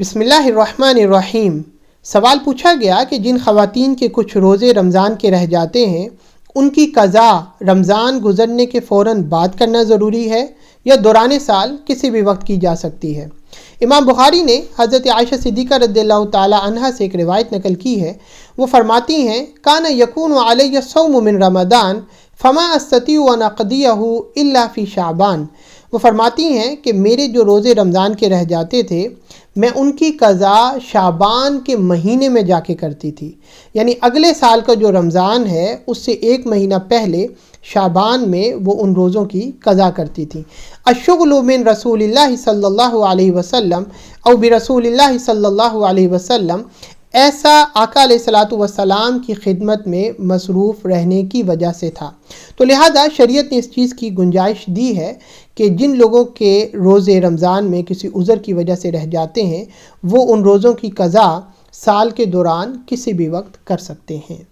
بسم اللہ الرحمن الرحیم۔ سوال پوچھا گیا کہ جن خواتین کے کچھ روزے رمضان کے رہ جاتے ہیں ان کی قضا رمضان گزرنے کے فوراً بعد کرنا ضروری ہے یا دوران سال کسی بھی وقت کی جا سکتی ہے؟ امام بخاری نے حضرت عائشہ صدیقہ رضی اللہ تعالی عنہا سے ایک روایت نقل کی ہے۔ وہ فرماتی ہیں کان یکون علی الصوم من رمضان فما استطیع ان اقضیہ الا فی شعبان۔ وہ فرماتی ہیں کہ میرے جو روزے رمضان کے رہ جاتے تھے میں ان کی قضا شعبان کے مہینے میں جا کے کرتی تھی، یعنی اگلے سال کا جو رمضان ہے اس سے ایک مہینہ پہلے شعبان میں وہ ان روزوں کی قضا کرتی تھی۔ الشغل من رسول اللہ صلی اللہ علیہ وسلم او برسول اللہ صلی اللہ علیہ وسلم، ایسا آقا علیہ الصلاۃ والسلام کی خدمت میں مصروف رہنے کی وجہ سے تھا۔ تو لہٰذا شریعت نے اس چیز کی گنجائش دی ہے کہ جن لوگوں کے روزے رمضان میں کسی عذر کی وجہ سے رہ جاتے ہیں وہ ان روزوں کی قضا سال کے دوران کسی بھی وقت کر سکتے ہیں۔